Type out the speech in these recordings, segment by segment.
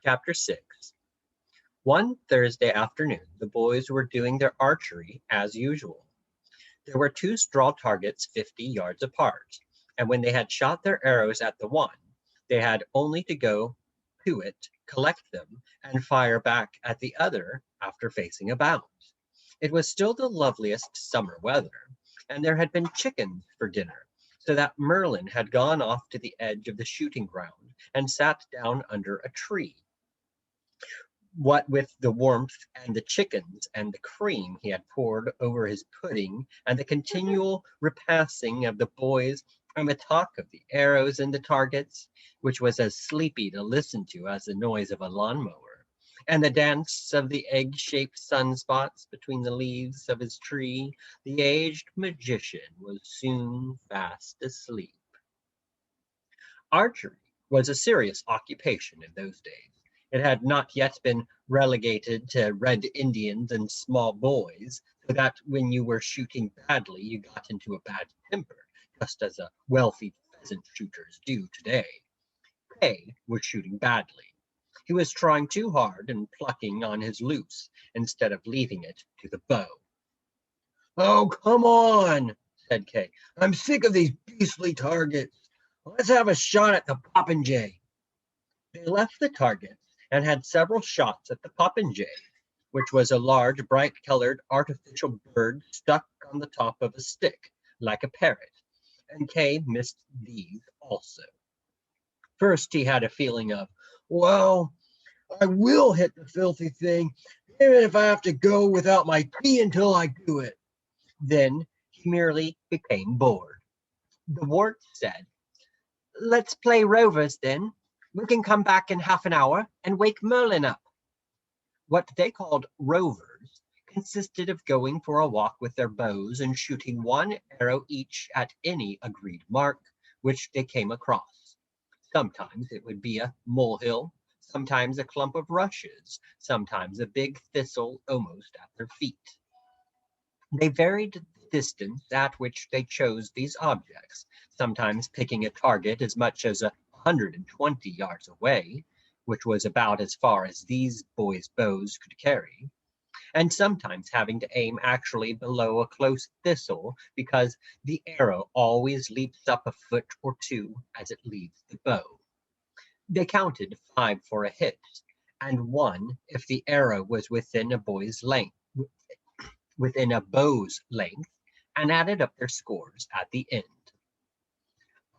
Chapter 6. One Thursday afternoon, the boys were doing their archery as usual. There were two straw targets 50 yards apart, and when they had shot their arrows at the one, they had only to go to it, collect them, and fire back at the other after facing about. It was still the loveliest summer weather, and there had been chickens for dinner, so that Merlin had gone off to the edge of the shooting ground and sat down under a tree. What with the warmth and the chickens and the cream he had poured over his pudding and the continual repassing of the boys and the talk of the arrows and the targets, which was as sleepy to listen to as the noise of a lawnmower, and the dance of the egg-shaped sunspots between the leaves of his tree, the aged magician was soon fast asleep. Archery was a serious occupation in those days. It had not yet been relegated to red Indians and small boys, so that when you were shooting badly, you got into a bad temper, just as the wealthy pheasant shooters do today. Kay was shooting badly. He was trying too hard and plucking on his loose instead of leaving it to the bow. "Oh, come on," said Kay. "I'm sick of these beastly targets. Let's have a shot at the popinjay." They left the targets and had several shots at the popinjay, which was a large, bright-colored artificial bird stuck on the top of a stick, like a parrot, and Kay missed these also. First he had a feeling of, "Well, I will hit the filthy thing, even if I have to go without my tea until I do it." Then he merely became bored. The wart said, "Let's play rovers then. We can come back in half an hour and wake Merlin up." What they called rovers consisted of going for a walk with their bows and shooting one arrow each at any agreed mark which they came across. Sometimes it would be a molehill, sometimes a clump of rushes, sometimes a big thistle almost at their feet. They varied the distance at which they chose these objects, sometimes picking a target as much as 120 yards away, which was about as far as these boys' bows could carry, and sometimes having to aim actually below a close thistle because the arrow always leaps up a foot or two as it leaves the bow. They counted 5 for a hit, and 1 if the arrow was within a bow's length, and added up their scores at the end.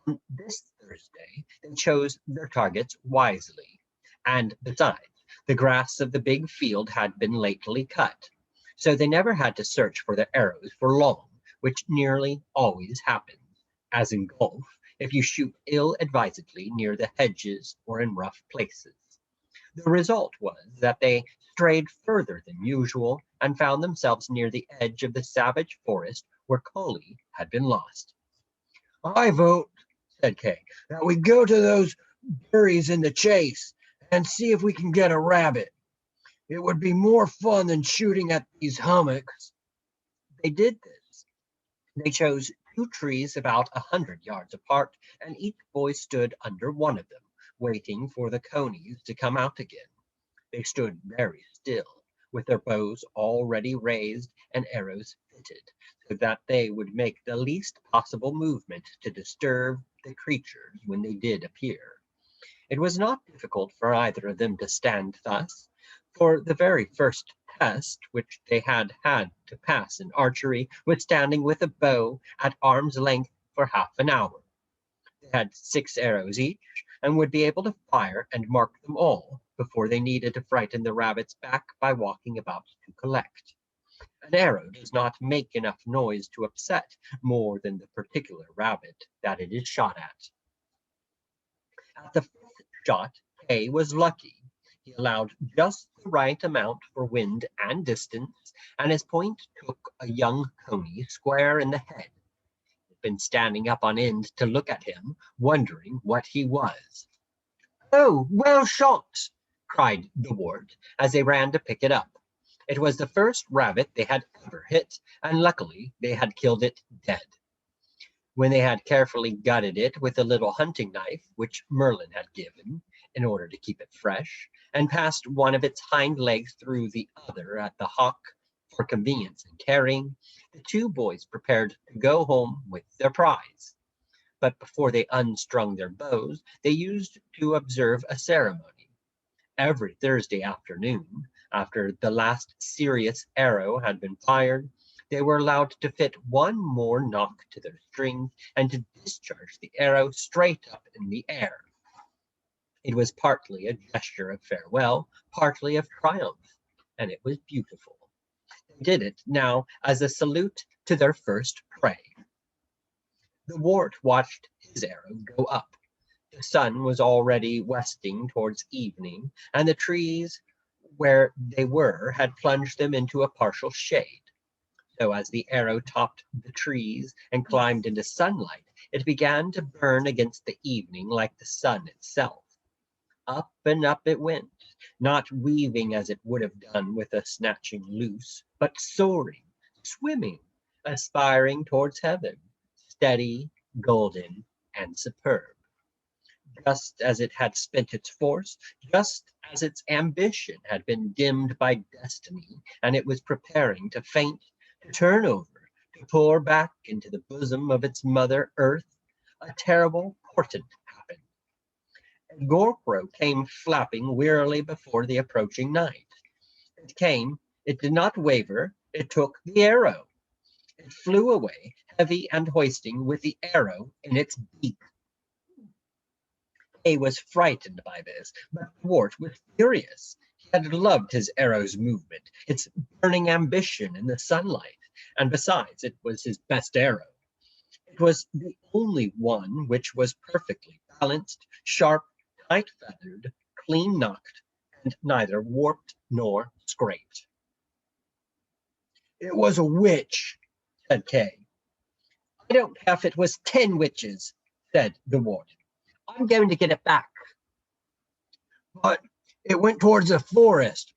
On this Thursday they chose their targets wisely, and besides, the grass of the big field had been lately cut, so they never had to search for their arrows for long, which nearly always happens, as in golf, if you shoot ill-advisedly near the hedges or in rough places. The result was that they strayed further than usual and found themselves near the edge of the savage forest where Coley had been lost. "I vote," said Kay, "that we go to those berries in the chase and see if we can get a rabbit. It would be more fun than shooting at these hummocks." They did this. They chose 2 trees about 100 yards apart, and each boy stood under one of them, waiting for the conies to come out again. They stood very still, with their bows already raised and arrows fitted, so that they would make the least possible movement to disturb the creatures when they did appear. It was not difficult for either of them to stand thus, for the very first test which they had had to pass in archery was standing with a bow at arm's length for half an hour. They had 6 arrows each, and would be able to fire and mark them all before they needed to frighten the rabbits back by walking about to collect. An arrow does not make enough noise to upset more than the particular rabbit that it is shot at. At the 5th shot, Kay was lucky. He allowed just the right amount for wind and distance, and his point took a young coney square in the head. He had been standing up on end to look at him, wondering what he was. "Oh, well shot!" cried the wart, as they ran to pick it up. It was the first rabbit they had ever hit, and luckily they had killed it dead. When they had carefully gutted it with a little hunting knife which Merlin had given, in order to keep it fresh, and passed one of its hind legs through the other at the hock for convenience in carrying, the two boys prepared to go home with their prize. But before they unstrung their bows, they used to observe a ceremony. Every Thursday afternoon, after the last serious arrow had been fired, they were allowed to fit one more knock to their strings and to discharge the arrow straight up in the air. It was partly a gesture of farewell, partly of triumph, and it was beautiful. They did it now as a salute to their first prey. The wart watched his arrow go up. The sun was already westing towards evening, and the trees where they were had plunged them into a partial shade. So as the arrow topped the trees and climbed into sunlight, it began to burn against the evening like the sun itself. Up and up it went, not weaving as it would have done with a snatching loose, but soaring, swimming, aspiring towards heaven, steady, golden, and superb. Just as it had spent its force, just as its ambition had been dimmed by destiny, and it was preparing to faint, to turn over, to pour back into the bosom of its mother earth, a terrible portent happened. A gorkrow came flapping wearily before the approaching night. It came, it did not waver, it took the arrow. It flew away, heavy and hoisting, with the arrow in its beak. Kay was frightened by this, but Wart was furious. He had loved his arrow's movement, its burning ambition in the sunlight, and besides, it was his best arrow. It was the only one which was perfectly balanced, sharp, tight-feathered, clean-nocked, and neither warped nor scraped. "It was a witch," said Kay. "I don't care if it was 10 witches," said the wart. "I'm going to get it back." "But it went towards the forest."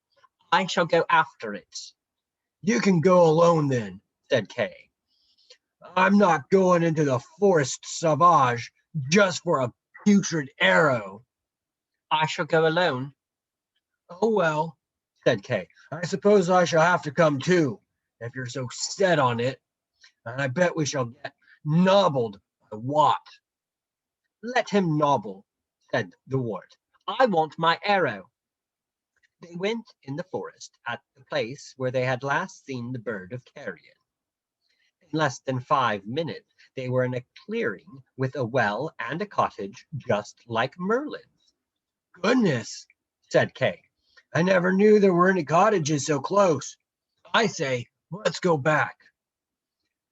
"I shall go after it." "You can go alone then," said Kay. "I'm not going into the forest sauvage just for a putrid arrow." "I shall go alone." "Oh, well," said Kay, "I suppose I shall have to come too, if you're so set on it. And I bet we shall get nobbled by Wat." "Let him nobble," said the wart. "I want my arrow." They went in the forest at the place where they had last seen the bird of carrion. In less than 5 minutes they were in a clearing with a well and a cottage just like Merlin's. "Goodness," said Kay, "I never knew there were any cottages so close. I say, let's go back."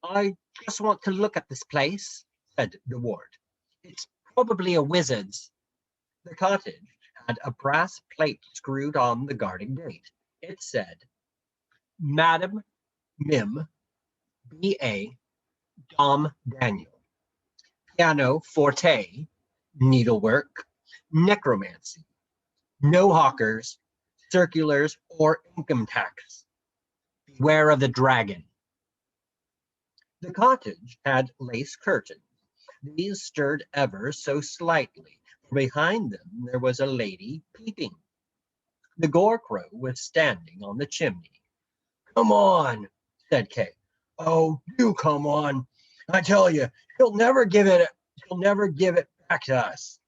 "I just want to look at this place," said the wart. "It's probably a wizard's." The cottage had a brass plate screwed on the garden gate. It said, "Madam Mim, B.A. Dom Daniel. Piano forte, needlework, necromancy. No hawkers, circulars, or income tax. Beware of the dragon." The cottage had lace curtains. These stirred ever so slightly, for behind them there was a lady peeping. The gorkrow was standing on the chimney. "Come on," said Kay. "Oh, do come on. I tell you, he'll never give it back to us."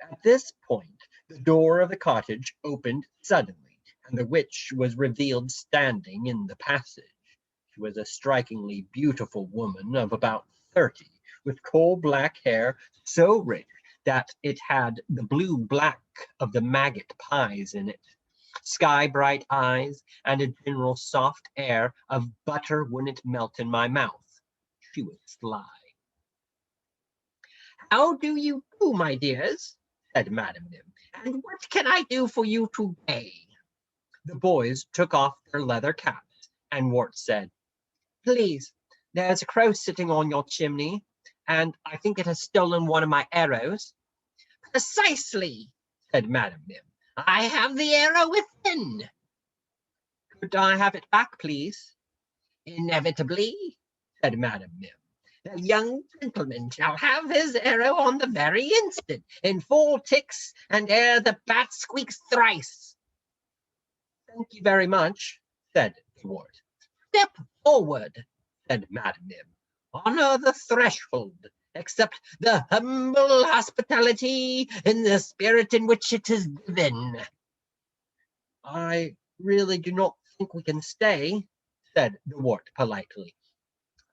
At this point, the door of the cottage opened suddenly, and the witch was revealed standing in the passage. She was a strikingly beautiful woman of about 30, with coal-black hair so rich that it had the blue-black of the maggot pies in it, sky-bright eyes, and a general soft air of butter wouldn't melt in my mouth. She was sly. "How do you do, my dears?" said Madam Mim, "and what can I do for you today?" The boys took off their leather caps, and Wart said, "Please, there's a crow sitting on your chimney, and I think it has stolen one of my arrows." "Precisely," said Madam Mim. "I have the arrow within." "Could I have it back, please?" "Inevitably," said Madam Mim. The young gentleman shall have his arrow on the very instant, in 4 ticks, and ere the bat squeaks thrice. Thank you very much, said the ward. Step forward, said Madam Mim. Honor the threshold, accept the humble hospitality in the spirit in which it is given. I really do not think we can stay, said the ward politely.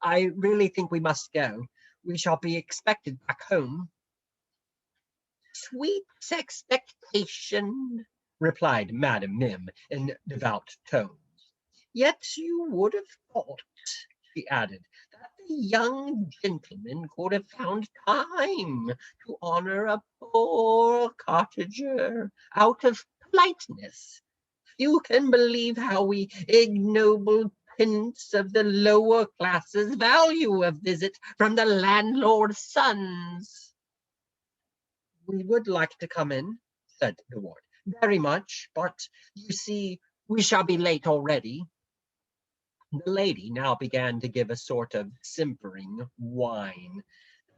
I really think we must go. We shall be expected back home. Sweet expectation, replied Madam Mim in devout tones. Yet you would have thought, she added, that the young gentleman could have found time to honor a poor cottager out of politeness. You can believe how we ignoble pence of the lower classes value a visit from the landlord's sons. We would like to come in, said the ward, very much, but you see, we shall be late already. The lady now began to give a sort of simpering whine.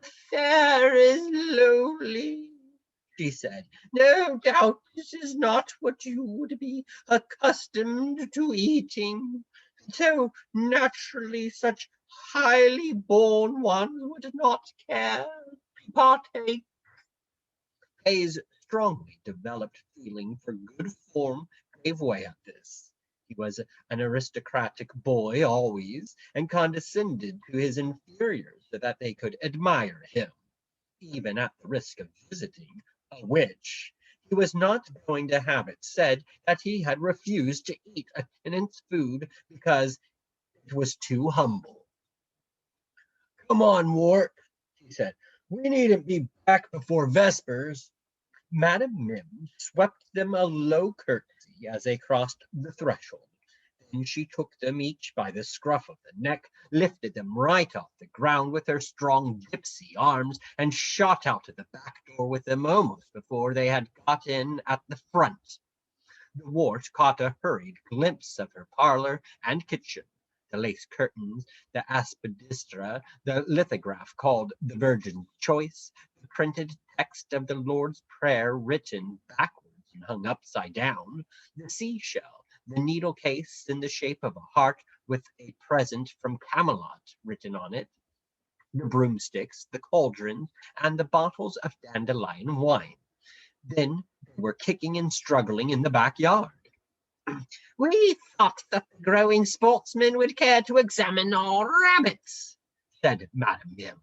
The fare is lowly, she said. No doubt this is not what you would be accustomed to eating. So naturally such highly born ones would not care to partake. Hay's strongly developed feeling for good form gave way at this. He was an aristocratic boy always, and condescended to his inferiors so that they could admire him, even at the risk of visiting a witch. He was not going to have it said that he had refused to eat a tenant's food because it was too humble. Come on, Wart, he said. We needn't be back before vespers. Madam Mim swept them a low curtsy as they crossed the threshold. Then she took them each by the scruff of the neck, lifted them right off the ground with her strong gypsy arms, and shot out of the back door with them almost before they had got in at the front. The wart caught a hurried glimpse of her parlor and kitchen, the lace curtains, the aspidistra, the lithograph called the Virgin's Choice, the printed text of the Lord's Prayer written backwards and hung upside down, the seashell, the needle case in the shape of a heart with a present from Camelot written on it, the broomsticks, the cauldrons, and the bottles of dandelion wine. Then they were kicking and struggling in the backyard. We thought that the growing sportsmen would care to examine our rabbits, said Madam Mim.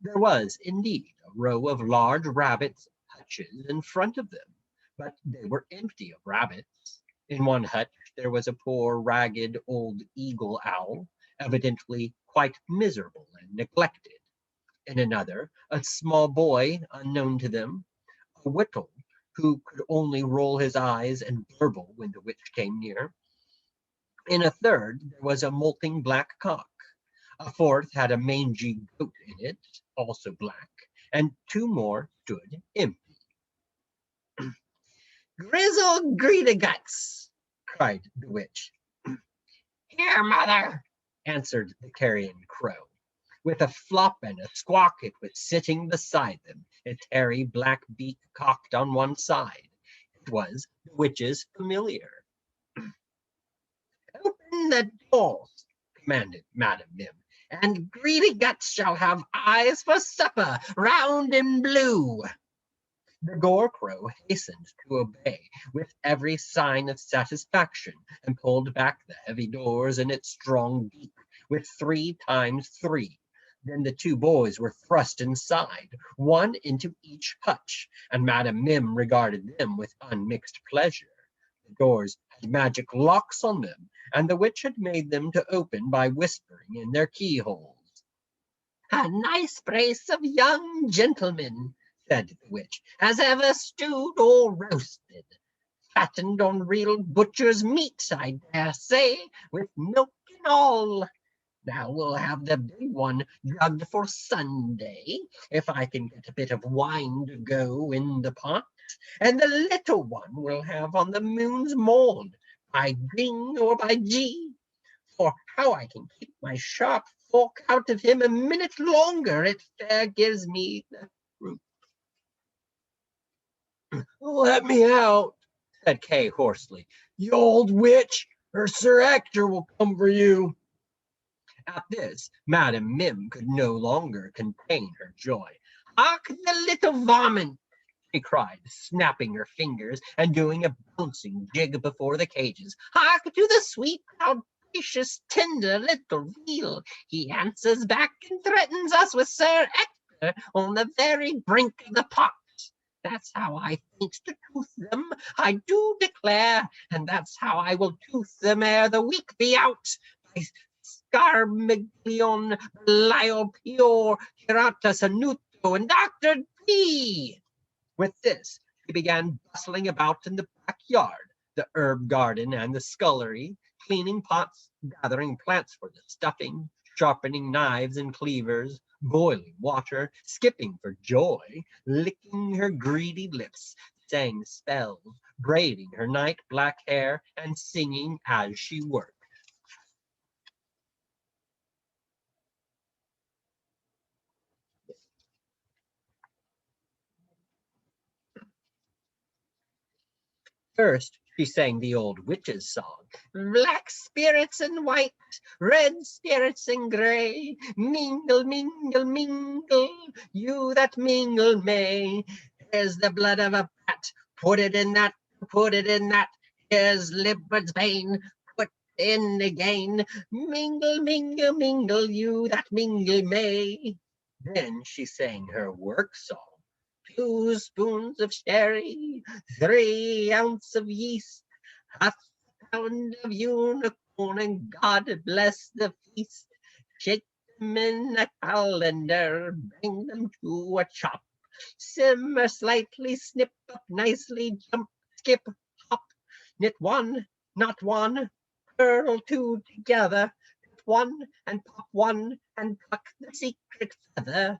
There was, indeed, a row of large rabbits' hutches in front of them, but they were empty of rabbits. In one hutch there was a poor, ragged old eagle owl, evidently quite miserable and neglected. In another, a small boy, unknown to them, a whittle, who could only roll his eyes and burble when the witch came near. In a third there was a molting black cock. A fourth had a mangy goat in it, also black, and 2 more stood empty. Grizzle Greedyguts, cried the witch. Here, mother, answered the carrion crow. With a flop and a squawk it was sitting beside them, its hairy black beak cocked on one side. It was the witch's familiar. Open the doors, commanded Madam Mim, and Greedyguts shall have eyes for supper, round and blue. The Gore Crow hastened to obey with every sign of satisfaction, and pulled back the heavy doors in its strong beak with 3 times 3. Then the 2 boys were thrust inside, one into each hutch, and Madam Mim regarded them with unmixed pleasure. The doors had magic locks on them, and the witch had made them to open by whispering in their keyholes. A nice brace of young gentlemen, said the witch, as ever stewed or roasted. Fattened on real butcher's meat, I dare say, with milk and all. Now we'll have the big one drugged for Sunday, if I can get a bit of wine to go in the pot, and the little one we'll have on the moon's morn, by G or by G. For how I can keep my sharp fork out of him a minute longer, it fair gives me the croup." "Let me out," said Kay hoarsely. "You old witch, or Sir Ector will come for you." At this, Madam Mim could no longer contain her joy. "Hark, the little varmint!" she cried, snapping her fingers and doing a bouncing jig before the cages. "Hark to the sweet, audacious, tender little reel! He answers back and threatens us with Sir Ector on the very brink of the pot. That's how I thinks to tooth them, I do declare, and that's how I will tooth them ere the week be out. By Scarmiglion, Belial, Pior, Hirata, Sanuto, and Dr. D." With this, she began bustling about in the backyard, the herb garden, and the scullery, cleaning pots, gathering plants for the stuffing, sharpening knives and cleavers, boiling water, skipping for joy, licking her greedy lips, saying spells, braiding her night black hair, and singing as she worked. First, she sang the old witch's song. "Black spirits and white, red spirits and gray, mingle, mingle, mingle, you that mingle may. Here's the blood of a bat, put it in that, put it in that. Here's Libard's bane, put in again. Mingle, mingle, mingle, you that mingle may." Then she sang her work song. "2 spoons of sherry, 3 ounces of yeast, half a pound of unicorn, and God bless the feast. Shake them in a colander, bring them to a chop. Simmer slightly, snip up nicely, jump, skip, hop. Knit 1, not 1, curl 2 together. Put 1 and pop 1 and tuck the secret feather.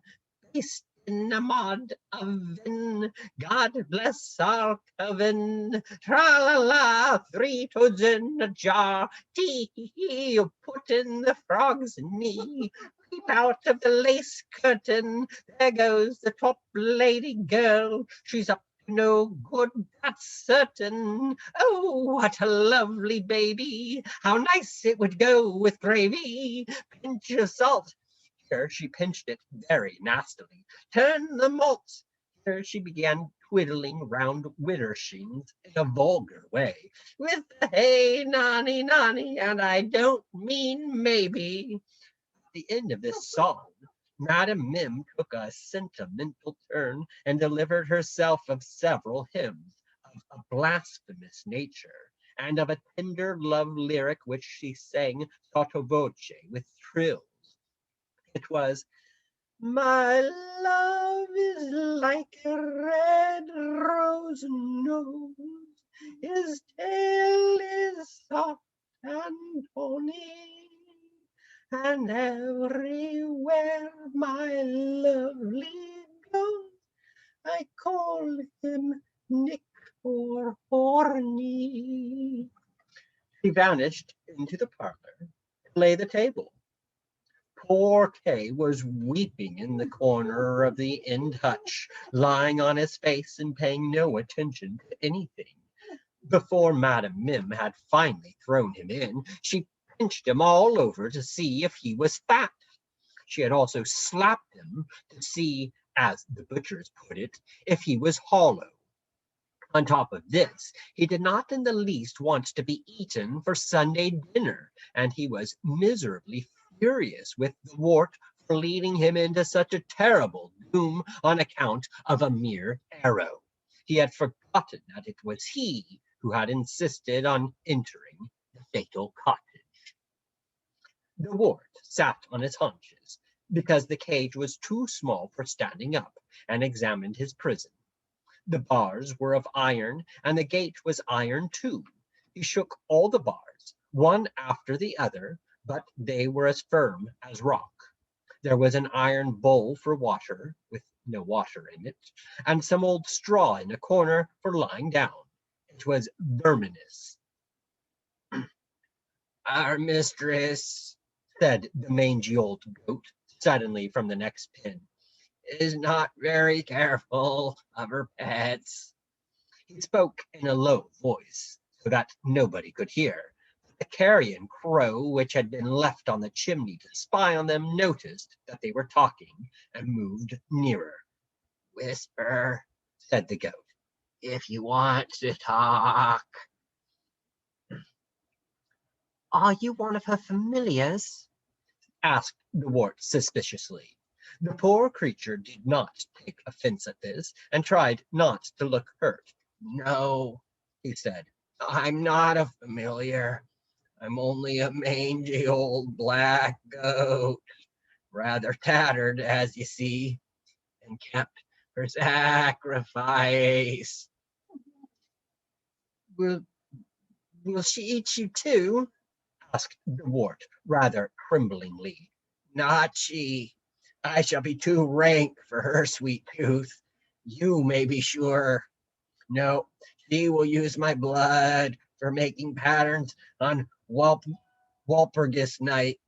Baste in a mod oven, God bless our coven. Tra la la, 3 toads in a jar. Tee hee hee, you put in the frog's knee. Peep out of the lace curtain, there goes the top lady girl. She's up to no good, that's certain. Oh, what a lovely baby! How nice it would go with gravy! Pinch of salt." Here she pinched it very nastily. "Turn the malt." Here she began twiddling round widdershins in a vulgar way. "With the hey, nonny, nonny, and I don't mean maybe." At the end of this song, Madam Mim took a sentimental turn and delivered herself of several hymns of a blasphemous nature, and of a tender love lyric which she sang sotto voce with trills. It was, "My love is like a red rose nose, his tail is soft and tawny, and everywhere my lovely goes, I call him Nick or Horny." He vanished into the parlor to lay the table. Poor Kay was weeping in the corner of the end hutch, lying on his face and paying no attention to anything. Before Madam Mim had finally thrown him in, she pinched him all over to see if he was fat. She had also slapped him to see, as the butchers put it, if he was hollow. On top of this, he did not in the least want to be eaten for Sunday dinner, and he was miserably furious with the wart for leading him into such a terrible doom on account of a mere arrow. He had forgotten that it was he who had insisted on entering the fatal cottage. The wart sat on his haunches, because the cage was too small for standing up, and examined his prison. The bars were of iron, and the gate was iron too. He shook all the bars, one after the other, but they were as firm as rock. There was an iron bowl for water, with no water in it, and some old straw in a corner for lying down. It was verminous. "Our mistress," said the mangy old goat suddenly from the next pen, is not very careful of her pets. He spoke in a low voice so that nobody could hear. The carrion crow, which had been left on the chimney to spy on them, noticed that they were talking and moved nearer. Whisper, said the goat, if you want to talk. Are you one of her familiars? Asked the wart suspiciously. The poor creature did not take offense at this and tried not to look hurt. No, he said, I'm not a familiar. I'm only a mangy old black goat, rather tattered, as you see, and kept for sacrifice. Will, will she eat you too? Asked the wart, rather tremblingly. Not she. I shall be too rank for her sweet tooth. You may be sure. No, she will use my blood for making patterns on Walpurgis night.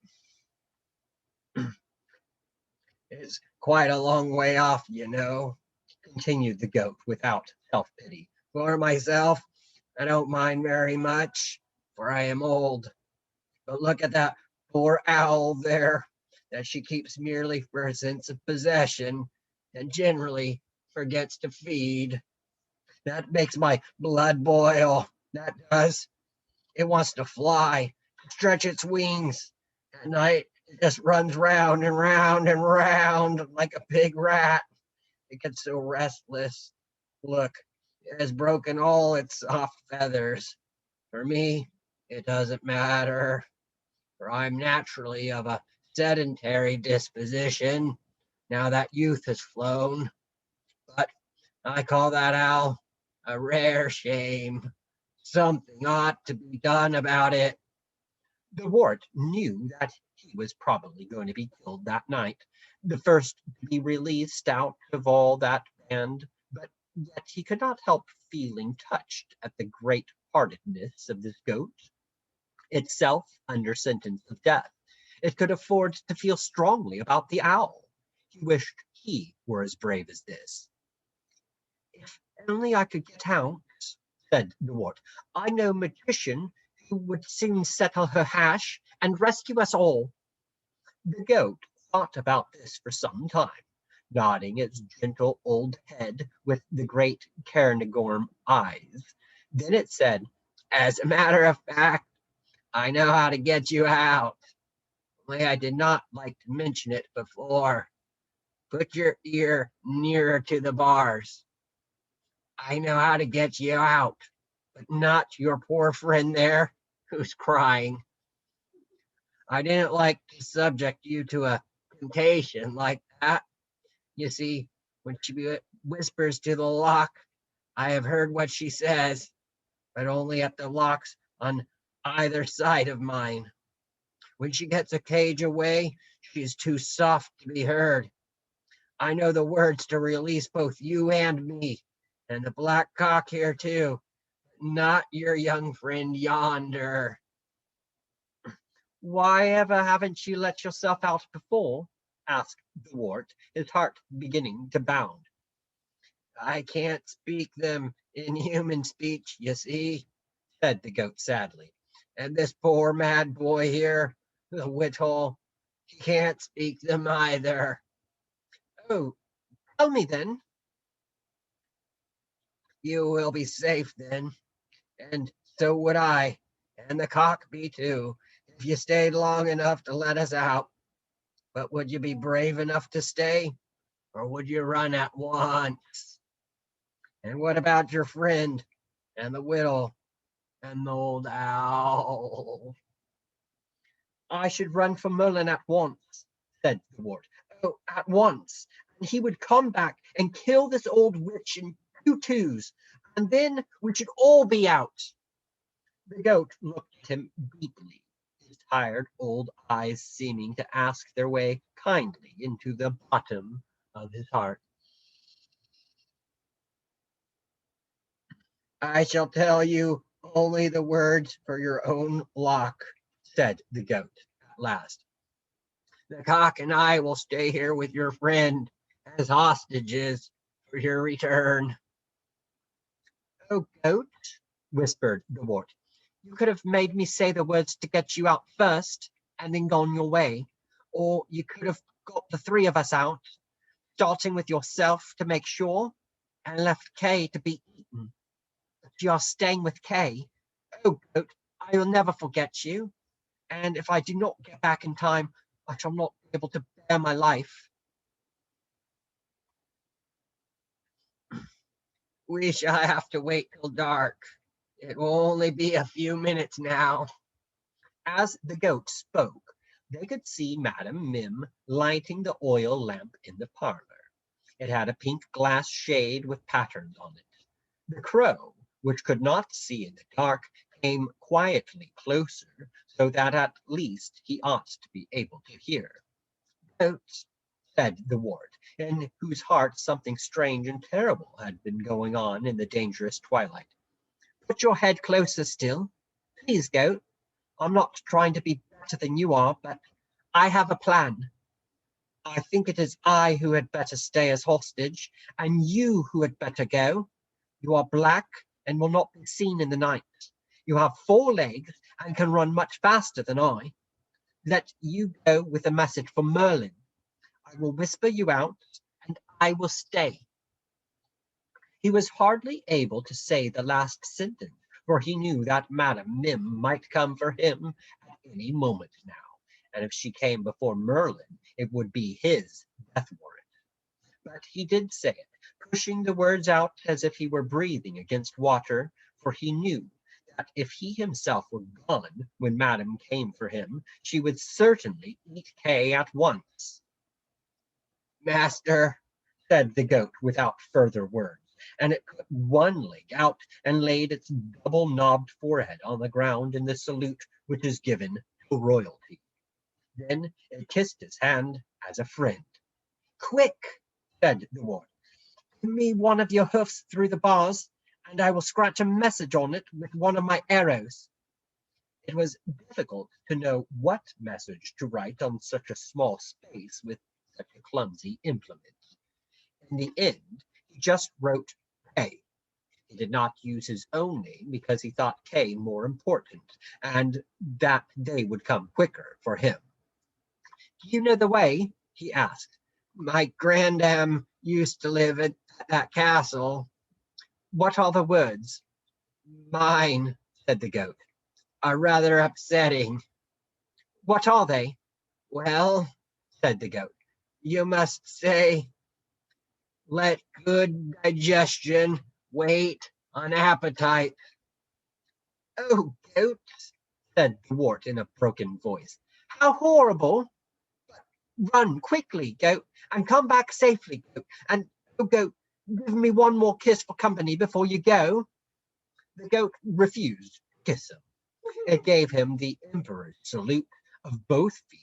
It's quite a long way off, you know, continued the goat without self-pity. For myself, I don't mind very much, for I am old. But look at that poor owl there, that she keeps merely for a sense of possession, and generally forgets to feed. That makes my blood boil, that does. It wants to fly, stretch its wings. At night, it just runs round and round and round like a big rat. It gets so restless. Look, it has broken all its soft feathers. For me, it doesn't matter, for I'm naturally of a sedentary disposition, now that youth has flown. But I call that owl a rare shame. Something ought to be done about it. The wart knew that he was probably going to be killed that night, the first to be released out of all that band, but yet he could not help feeling touched at the great heartedness of this goat, itself under sentence of death. It could afford to feel strongly about the owl. He wished he were as brave as this. If only I could get out, said the wart. I know a magician who would soon settle her hash and rescue us all. The goat thought about this for some time, nodding its gentle old head with the great Cairngorm eyes. Then it said, as a matter of fact, I know how to get you out. Only I did not like to mention it before. Put your ear nearer to the bars. I know how to get you out, but not your poor friend there who's crying. I didn't like to subject you to a temptation like that. You see, when she whispers to the lock, I have heard what she says, but only at the locks on either side of mine. When she gets a cage away, she is too soft to be heard. I know the words to release both you and me, and the black cock here too, not your young friend yonder. Why ever haven't you let yourself out before? Asked the wart, his heart beginning to bound. I can't speak them in human speech, you see, said the goat sadly. And this poor mad boy here, the Whittle, he can't speak them either. Oh, tell me then. You will be safe then, and so would I, and the cock be too, if you stayed long enough to let us out. But would you be brave enough to stay, or would you run at once? And what about your friend, and the Whittle, and the old owl? I should run for Merlin at once, said the wart. Oh, at once. And he would come back and kill this old witch in 2 twos, and then we should all be out. The goat looked at him deeply, his tired old eyes seeming to ask their way kindly into the bottom of his heart. I shall tell you only the words for your own lock, said the goat at last. The cock and I will stay here with your friend as hostages for your return. Oh, goat, whispered the wart, you could have made me say the words to get you out first, and then gone your way. Or you could have got the three of us out, starting with yourself to make sure, and left Kay to be eaten. But you are staying with Kay. Oh, goat, I will never forget you. And if I do not get back in time, I shall not be able to bear my life. We shall have to wait till dark. It will only be a few minutes now. As the goat spoke, they could see Madam Mim lighting the oil lamp in the parlor. It had a pink glass shade with patterns on it. The crow, which could not see in the dark, came quietly closer, so that at least he ought to be able to hear. Goat, said the wart, in whose heart something strange and terrible had been going on in the dangerous twilight. Put your head closer still. Please, Goat. I'm not trying to be better than you are, but I have a plan. I think it is I who had better stay as hostage, and you who had better go. You are black and will not be seen in the night. You have 4 legs and can run much faster than I. Let you go with a message for Merlin. I will whisper you out, and I will stay. He was hardly able to say the last sentence, for he knew that Madam Mim might come for him at any moment now, and if she came before Merlin, it would be his death warrant. But he did say it, pushing the words out as if he were breathing against water, for he knew that if he himself were gone when Madam came for him, she would certainly eat Kay at once. Master, said the goat without further words, and it put one leg out and laid its double-knobbed forehead on the ground in the salute which is given to royalty. Then it kissed his hand as a friend. Quick, said the wart, give me one of your hoofs through the bars, and I will scratch a message on it with one of my arrows. It was difficult to know what message to write on such a small space with such a clumsy implement. In the end, he just wrote Kay. He did not use his own name because he thought Kay more important, and that they would come quicker for him. Do you know the way? He asked. My grandam used to live at that castle. What are the words? Mine, said the goat, are rather upsetting. What are they? Well, said the goat, you must say, let good digestion wait on appetite. Oh, goat, said the wart in a broken voice. How horrible! Run quickly, goat, and come back safely, goat. And, oh, goat, give me one more kiss for company before you go. The goat refused to kiss him. It gave him the emperor's salute of both feet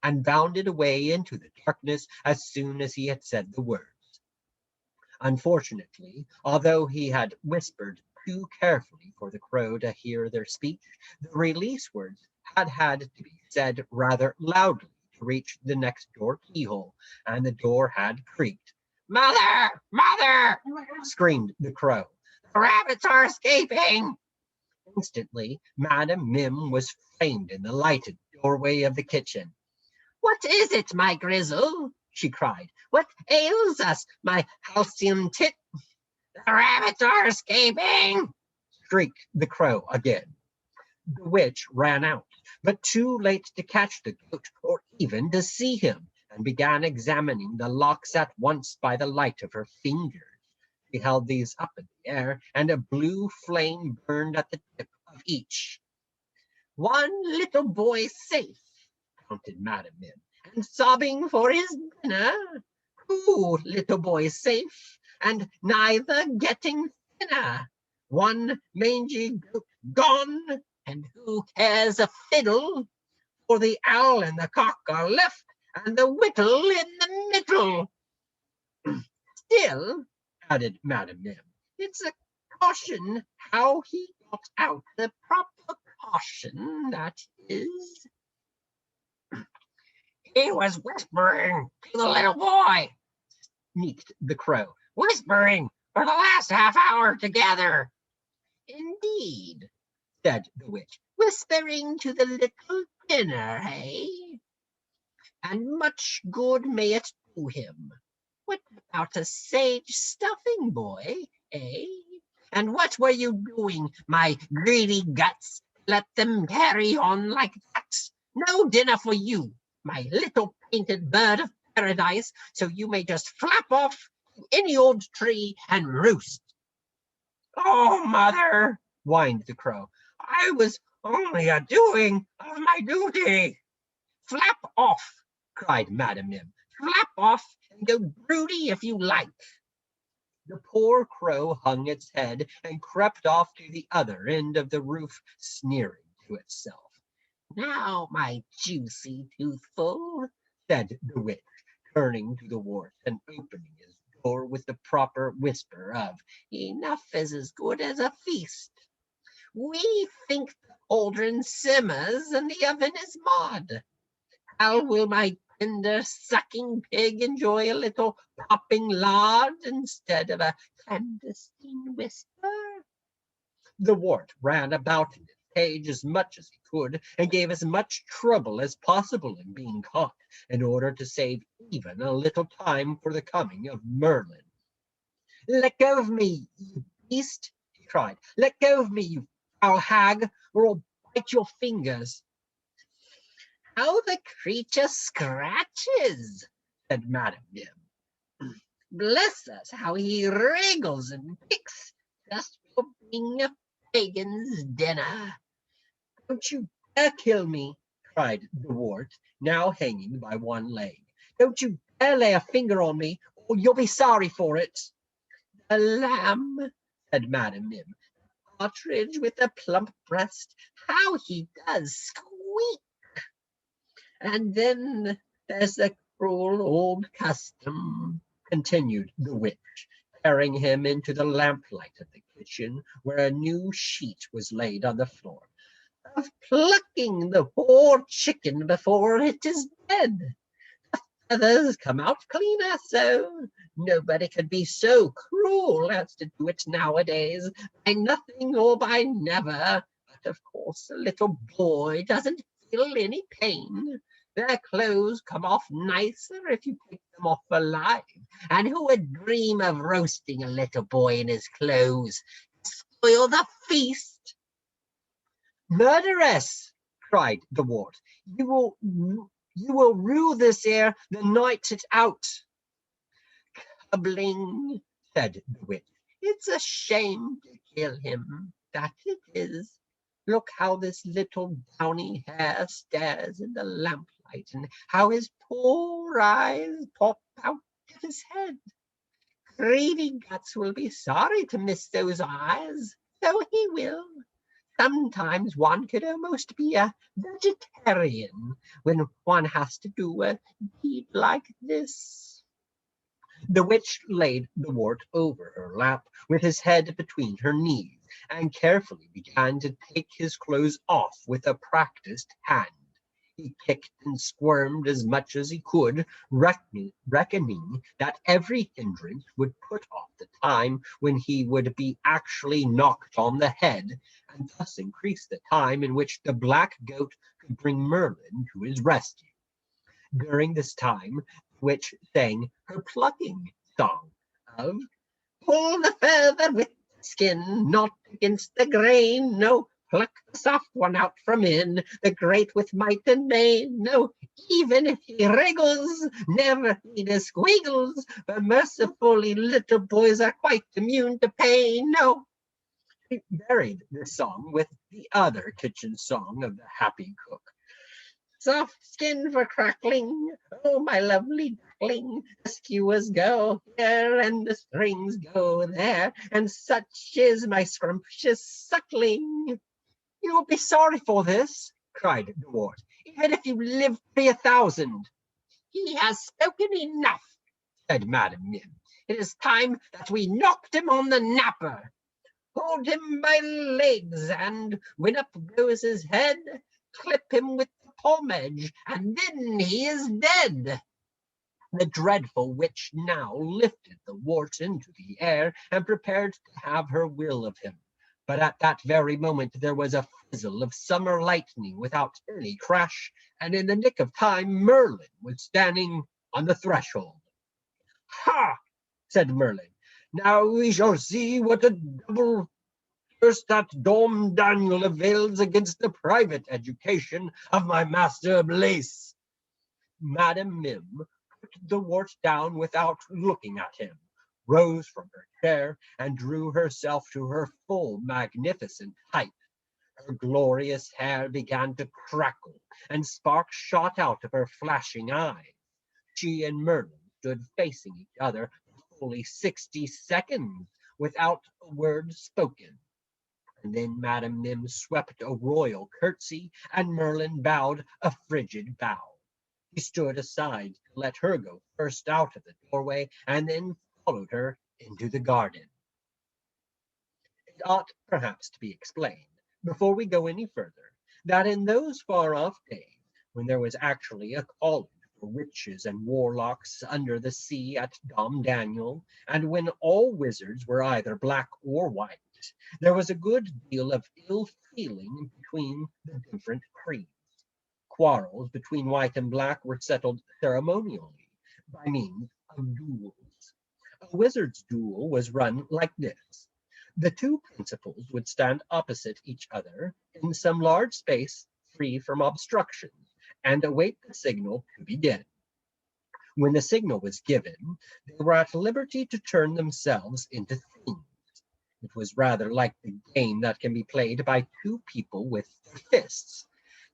and bounded away into the darkness as soon as he had said the words. Unfortunately, although he had whispered too carefully for the crow to hear their speech, the release words had to be said rather loudly to reach the next door keyhole, and the door had creaked. Mother! Mother! Screamed the crow. The rabbits are escaping! Instantly, Madam Mim was framed in the lighted doorway of the kitchen. What is it, my Grizzle? She cried. What ails us, my halcyon tit? The rabbits are escaping! Shrieked the crow again. The witch ran out, but too late to catch the goat or even to see him, and began examining the locks at once by the light of her fingers. She held these up in the air, and a blue flame burned at the tip of each. One little boy safe, counted Madam Mim, and sobbing for his dinner. 2 little boys safe, and neither getting thinner. 1 mangy goat gone, and who cares a fiddle? For the owl and the cock are left, and the whittle in the middle. Still, added Madam Mim, it's a caution how he got out, the proper caution, that is. He was whispering to the little boy, sneaked the crow. Whispering for the last half hour together. Indeed, said the witch. Whispering to the little dinner, hey? And much good may it do him. What about a sage stuffing, boy, eh? And what were you doing, my greedy guts? Let them carry on like that. No dinner for you, my little painted bird of paradise, so you may just flap off to any old tree and roost. Oh, mother, whined the crow, I was only a doing of my duty. Flap off, cried Madam Mim. Flap off and go broody if you like. The poor crow hung its head and crept off to the other end of the roof, sneering to itself. Now, my juicy toothful, said the witch, turning to the wart and opening his door with the proper whisper of, enough is as good as a feast. We think the cauldron simmers and the oven is mod. How will my tender sucking pig enjoy a little popping lard instead of a clandestine whisper? The wart ran about in its cage as much as he could and gave as much trouble as possible in being caught, in order to save even a little time for the coming of Merlin. Let go of me, you beast, he cried. Let go of me, you foul hag, or I'll bite your fingers. How the creature scratches, said Madam Mim. Bless us, how he wriggles and picks just for being a pagan's dinner. Don't you dare kill me, cried the wart, now hanging by one leg. Don't you dare lay a finger on me, or you'll be sorry for it. The lamb, said Madam Mim. Partridge with a plump breast, how he does squeak. And then there's the cruel old custom, continued the witch, carrying him into the lamplight of the kitchen, where a new sheet was laid on the floor, of plucking the poor chicken before it is dead. The feathers come out cleaner so. Nobody could be so cruel as to do it nowadays, by nothing or by never. But of course a little boy doesn't feel any pain. Their clothes come off nicer if you take them off alive. And who would dream of roasting a little boy in his clothes? Spoil the feast. Murderess, cried the wart, you will rue this ere the night's out. Cobbling, said the witch, it's a shame to kill him, that it is. Look how this little downy hair stares in the lamplight, and how his poor eyes pop out of his head. Greedy guts will be sorry to miss those eyes, so he will. Sometimes one could almost be a vegetarian when one has to do a deed like this. The witch laid the wart over her lap with his head between her knees, and carefully began to take his clothes off with a practiced hand. He kicked and squirmed as much as he could, reckoning that every hindrance would put off the time when he would be actually knocked on the head, and thus increase the time in which the black goat could bring Merlin to his rescue. During this time, the witch sang her plucking song of pull the feather with the skin, not against the grain, no, pluck the soft one out from in, the great with might and main, no, even if he wriggles, never heed his squiggles, but mercifully little boys are quite immune to pain, no. He varied this song with the other kitchen song of the happy cook. Soft skin for crackling, oh my lovely duckling, the skewers go here and the strings go there, and such is my scrumptious suckling. You will be sorry for this, cried the wart, even if you live to be 1,000. He has spoken enough, said Madam Mim. It is time that we knocked him on the napper. Hold him by the legs, and when up goes his head, clip him with the pomage, and then he is dead. The dreadful witch now lifted the wart into the air and prepared to have her will of him. But at that very moment there was a fizzle of summer lightning without any crash, and in the nick of time Merlin was standing on the threshold. "Ha!" said Merlin. "Now we shall see what a double curse that Dom Daniel avails against the private education of my master Blaise." Madam Mim put the wart down without looking at him, rose from her chair, and drew herself to her full magnificent height. Her glorious hair began to crackle, and sparks shot out of her flashing eyes. She and Merlin stood facing each other for fully 60 seconds without a word spoken. And then Madam Mim swept a royal curtsy, and Merlin bowed a frigid bow. He stood aside to let her go first out of the doorway, and then followed her into the garden. It ought perhaps to be explained, before we go any further, that in those far-off days, when there was actually a college for witches and warlocks under the sea at Dom Daniel, and when all wizards were either black or white, there was a good deal of ill feeling between the different creeds. Quarrels between white and black were settled ceremonially by means of duels. A wizard's duel was run like this. The two principals would stand opposite each other in some large space free from obstructions, and await the signal to begin. When the signal was given, they were at liberty to turn themselves into things. It was rather like the game that can be played by two people with their fists.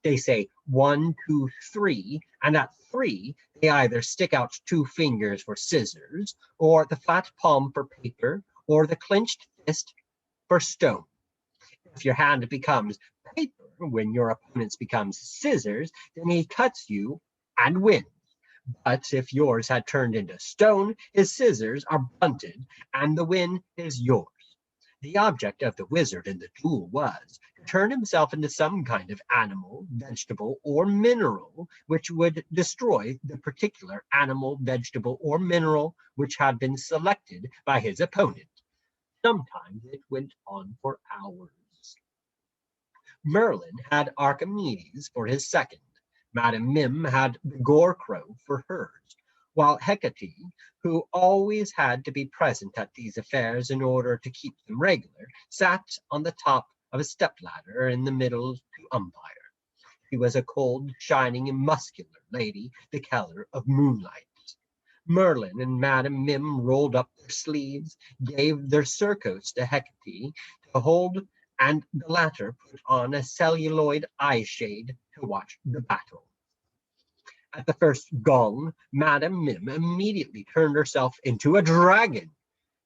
They say 1, 2, 3, and at 3 they either stick out 2 fingers for scissors, or the flat palm for paper, or the clenched fist for stone. If your hand becomes paper when your opponent's becomes scissors, then he cuts you and wins. But if yours had turned into stone, his scissors are blunted, and the win is yours. The object of the wizard in the duel was to turn himself into some kind of animal, vegetable, or mineral, which would destroy the particular animal, vegetable, or mineral which had been selected by his opponent. Sometimes it went on for hours. Merlin had Archimedes for his second. Madam Mim had the Gore-Crow for hers, while Hecate, who always had to be present at these affairs in order to keep them regular, sat on the top of a step-ladder in the middle to umpire. She was a cold, shining, and muscular lady, the color of moonlight. Merlin and Madam Mim rolled up their sleeves, gave their surcoats to Hecate to hold, and the latter put on a celluloid eye-shade to watch the battle. At the first gong, Madam Mim immediately turned herself into a dragon.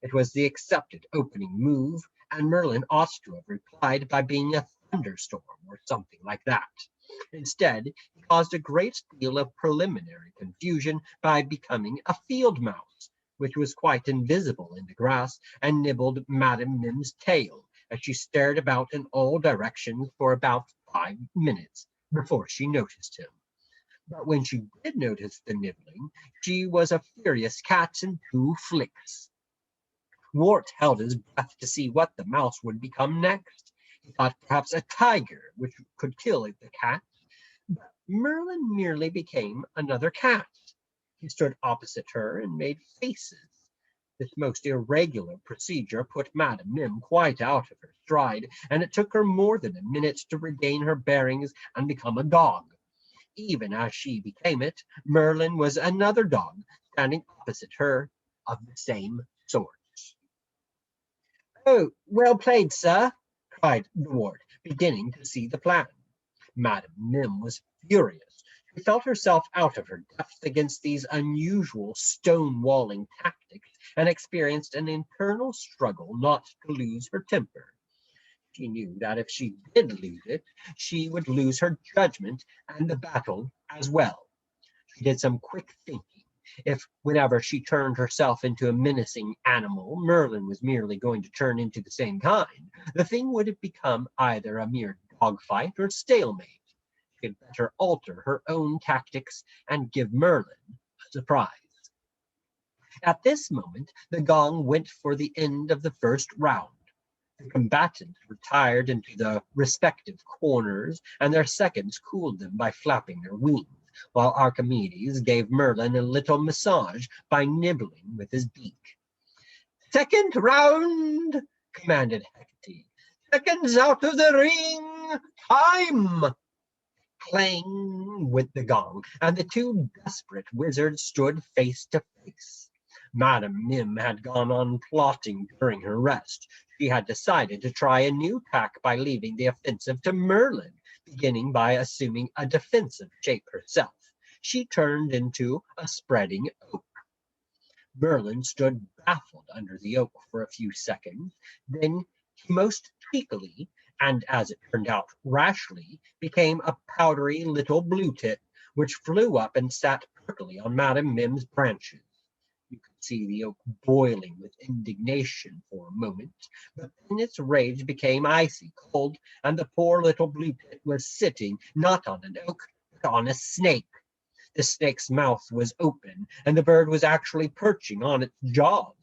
It was the accepted opening move, and Merlin ought to have replied by being a thunderstorm or something like that. Instead, he caused a great deal of preliminary confusion by becoming a field mouse, which was quite invisible in the grass, and nibbled Madam Mim's tail as she stared about in all directions for about 5 minutes before she noticed him. But when she did notice the nibbling, she was a furious cat in 2 flicks. Wart held his breath to see what the mouse would become next. He thought perhaps a tiger, which could kill the cat. But Merlin merely became another cat. He stood opposite her and made faces. This most irregular procedure put Madam Mim quite out of her stride, and it took her more than a minute to regain her bearings and become a dog. Even as she became it, Merlin was another dog standing opposite her of the same sort. "Oh, well played, sir," cried the ward, beginning to see the plan. Madam Mim was furious. She felt herself out of her depth against these unusual stonewalling tactics, and experienced an internal struggle not to lose her temper. She knew that if she did lose it, she would lose her judgment and the battle as well. She did some quick thinking. If, whenever she turned herself into a menacing animal, Merlin was merely going to turn into the same kind, the thing would have become either a mere dogfight or stalemate. she had better alter her own tactics and give Merlin a surprise. At this moment, the gong went for the end of the first round. The combatants retired into the respective corners, and their seconds cooled them by flapping their wings, while Archimedes gave Merlin a little massage by nibbling with his beak. "Second round!" commanded Hecate. "Seconds out of the ring! Time!" Clang went the gong, and the two desperate wizards stood face to face. Madame Mim had gone on plotting during her rest. She had decided to try a new tack by leaving the offensive to Merlin, beginning by assuming a defensive shape herself. She turned into a spreading oak. Merlin stood baffled under the oak for a few seconds. Then he most cheekily, and as it turned out rashly, became a powdery little blue tit, which flew up and sat perkily on Madame Mim's branches. You could see the oak boiling with indignation for a moment, but then its rage became icy cold, and the poor little blue tit was sitting not on an oak, but on a snake. The snake's mouth was open, and the bird was actually perching on its jaws.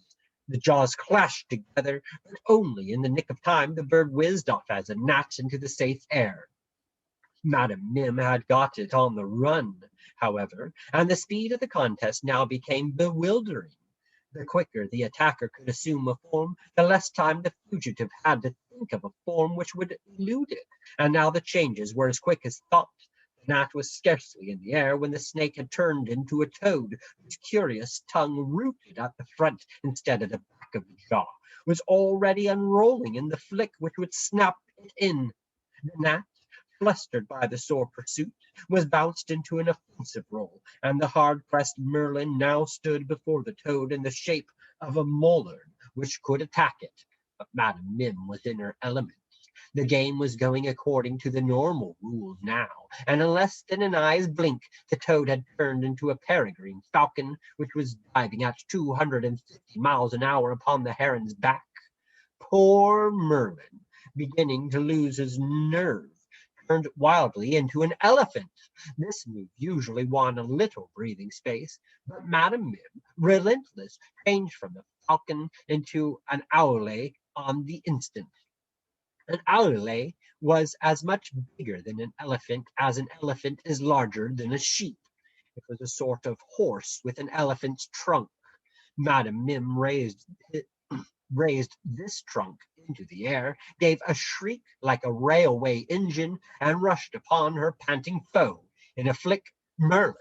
The jaws clashed together, but only in the nick of time the bird whizzed off as a gnat into the safe air. Madame Mim had got it on the run, however, and the speed of the contest now became bewildering. The quicker the attacker could assume a form, the less time the fugitive had to think of a form which would elude it, and now the changes were as quick as thought. The gnat was scarcely in the air when the snake had turned into a toad, whose curious tongue, rooted at the front instead of the back of the jaw, was already unrolling in the flick which would snap it in. The gnat, flustered by the sore pursuit, was bounced into an offensive roll, and the hard-pressed Merlin now stood before the toad in the shape of a mallard which could attack it. But Madame Mim was in her element. The game was going according to the normal rules now, and in less than an eye's blink, the toad had turned into a peregrine falcon, which was diving at 250 miles an hour upon the heron's back. Poor Merlin, beginning to lose his nerve, turned wildly into an elephant. This move usually won a little breathing space, but Madame Mim, relentless, changed from the falcon into an owlet on the instant. An owlet was as much bigger than an elephant as an elephant is larger than a sheep. It was a sort of horse with an elephant's trunk. Madame Mim raised this trunk into the air, gave a shriek like a railway engine, and rushed upon her panting foe. In a flick, Merlin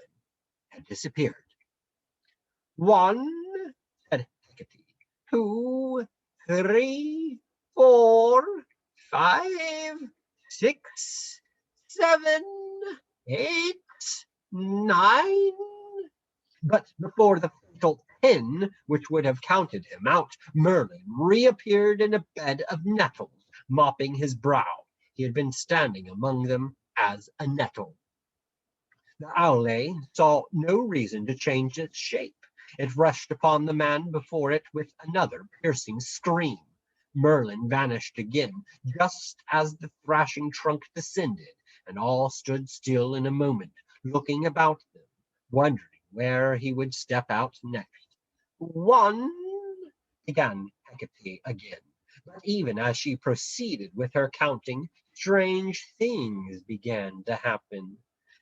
had disappeared. "One," said Hecate, "two, three, 4, 5, 6, 7, 8, 9. But before the fatal 10, which would have counted him out, Merlin reappeared in a bed of nettles, mopping his brow. He had been standing among them as a nettle. The owlet saw no reason to change its shape. It rushed upon the man before it with another piercing scream. Merlin vanished again, just as the thrashing trunk descended, and all stood still in a moment, looking about them, wondering where he would step out next. "One," began Hecate again, but even as she proceeded with her counting, strange things began to happen.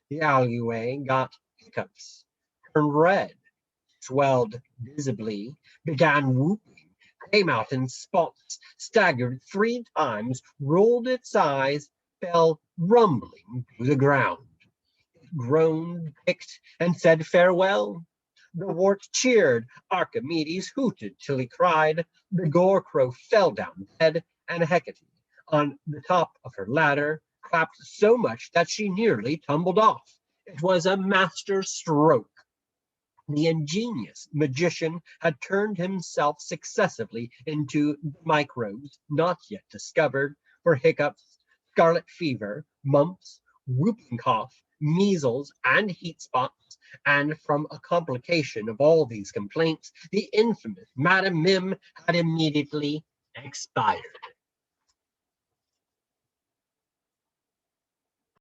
The owlet got hiccups, turned red, swelled visibly, began whooping, came out in spots, staggered 3 times, rolled its eyes, fell rumbling to the ground. It groaned, kicked, and said farewell. The wart cheered, Archimedes hooted till he cried, the gore-crow fell down dead, and Hecate, on the top of her ladder, clapped so much that she nearly tumbled off. It was a master stroke. The ingenious magician had turned himself successively into microbes not yet discovered for hiccups, scarlet fever, mumps, whooping cough, measles, and heat spots, and from a complication of all these complaints, the infamous Madame Mim had immediately expired.